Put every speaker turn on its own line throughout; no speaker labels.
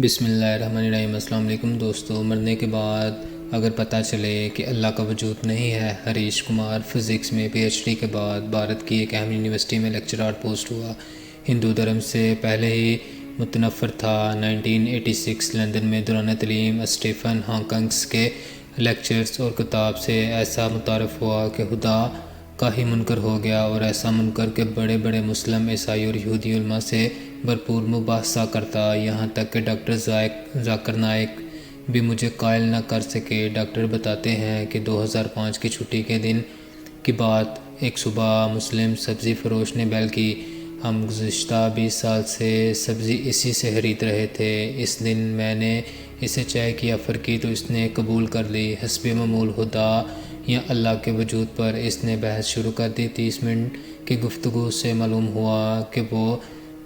بسم اللہ الرحمن الرحیم۔ السلام علیکم دوستو۔ مرنے کے بعد اگر پتہ چلے کہ اللہ کا وجود نہیں ہے۔ ہریش کمار فزکس میں پی ایچ ڈی کے بعد بھارت کی ایک اہم یونیورسٹی میں لیکچرار پوسٹ ہوا۔ ہندو دھرم سے پہلے ہی متنفر تھا۔ 1986 لندن میں دوران تعلیم اسٹیفن ہاکنگس کے لیکچرز اور کتاب سے ایسا متعارف ہوا کہ خدا کا ہی منکر ہو گیا، اور ایسا منکر کہ بڑے بڑے مسلم، عیسائی اور یہودی علماء سے بھرپور مباحثہ کرتا، یہاں تک کہ ڈاکٹر ذاکر نائک بھی مجھے قائل نہ کر سکے۔ ڈاکٹر بتاتے ہیں کہ 2005 کی چھٹی کے دن کی بات، ایک صبح مسلم سبزی فروش نے بیل کی۔ ہم گزشتہ 20 سال سے سبزی اسی سے خرید رہے تھے۔ اس دن میں نے اسے چائے کی آفر کی تو اس نے قبول کر لی۔ حسب معمول خدا یا اللہ کے وجود پر اس نے بحث شروع کر دی۔ 30 منٹ کی گفتگو سے معلوم ہوا کہ وہ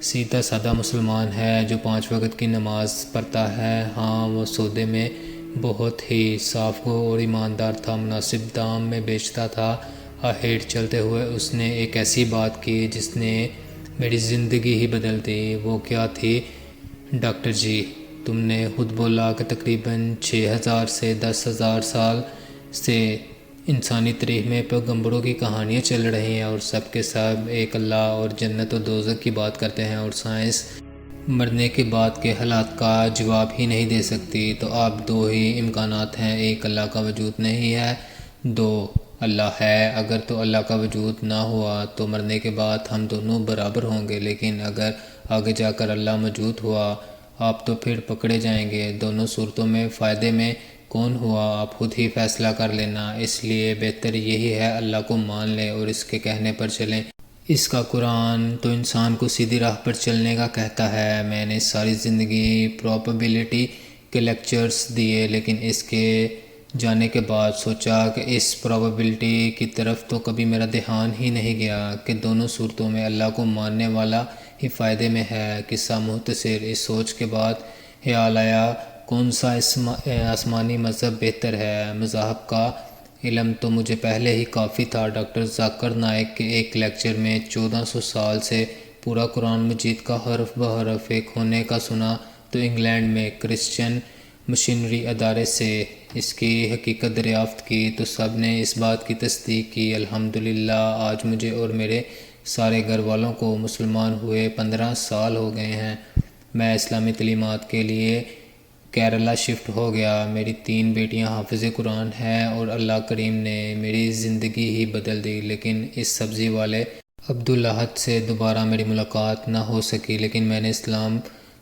سیدھا سادہ مسلمان ہے جو 5 وقت کی نماز پڑھتا ہے۔ ہاں، وہ سودے میں بہت ہی صاف گو اور ایماندار تھا، مناسب دام میں بیچتا تھا۔ آخر چلتے ہوئے اس نے ایک ایسی بات کی جس نے میری زندگی ہی بدل دی۔ وہ کیا تھی؟ ڈاکٹر جی، تم نے خود بولا کہ تقریباً 6000 سے 10,000 سال سے انسانی تاریخ میں پیغمبروں کی کہانیاں چل رہی ہیں، اور سب کے سب ایک اللہ اور جنت و دوزخ کی بات کرتے ہیں، اور سائنس مرنے کے بعد کے حالات کا جواب ہی نہیں دے سکتی۔ تو اب 2 ہی امکانات ہیں، ایک اللہ کا وجود نہیں ہے، 2 اللہ ہے۔ اگر تو اللہ کا وجود نہ ہوا تو مرنے کے بعد ہم دونوں برابر ہوں گے، لیکن اگر آگے جا کر اللہ موجود ہوا آپ تو پھر پکڑے جائیں گے۔ دونوں صورتوں میں فائدے میں کون ہوا آپ خود ہی فیصلہ کر لینا۔ اس لیے بہتر یہی ہے اللہ کو مان لیں اور اس کے کہنے پر چلیں۔ اس کا قرآن تو انسان کو سیدھی راہ پر چلنے کا کہتا ہے۔ میں نے ساری زندگی پروبیبلٹی کے لیکچرز دیے، لیکن اس کے جانے کے بعد سوچا کہ اس پروبیبلٹی کی طرف تو کبھی میرا دھیان ہی نہیں گیا کہ دونوں صورتوں میں اللہ کو ماننے والا ہی فائدے میں ہے۔ قصہ مختصر۔ اس سوچ کے بعد خیال آیا کون سا آسمانی مذہب بہتر ہے۔ مذاہب کا علم تو مجھے پہلے ہی کافی تھا۔ ڈاکٹر ذاکر نائک کے ایک لیکچر میں 1400 سال سے پورا قرآن مجید کا حرف بحرف ایک ہونے کا سنا تو انگلینڈ میں کرسچین مشنری ادارے سے اس کی حقیقت دریافت کی تو سب نے اس بات کی تصدیق کی۔ الحمدللہ آج مجھے اور میرے سارے گھر والوں کو مسلمان ہوئے 15 سال ہو گئے ہیں۔ میں اسلامی تعلیمات کے لیے کیرالہ شفٹ ہو گیا۔ میری 3 بیٹیاں حافظ قرآن ہیں اور اللہ کریم نے میری زندگی ہی بدل دی۔ لیکن اس سبزی والے عبدالاحد سے دوبارہ میری ملاقات نہ ہو سکی، لیکن میں نے اسلام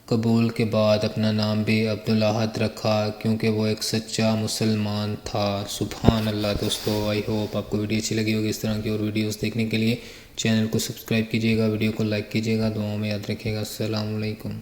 قبول کے بعد اپنا نام بھی عبدالاحد رکھا کیونکہ وہ ایک سچا مسلمان تھا۔ سبحان اللہ۔ دوستو، آئی ہوپ آپ کو ویڈیو اچھی لگی ہوگی۔ اس طرح کی اور ویڈیوز دیکھنے کے لیے چینل کو سبسکرائب کیجیے گا، ویڈیو کو لائک کیجیے گا، دعاؤں میں یاد رکھیے گا۔ السلام علیکم۔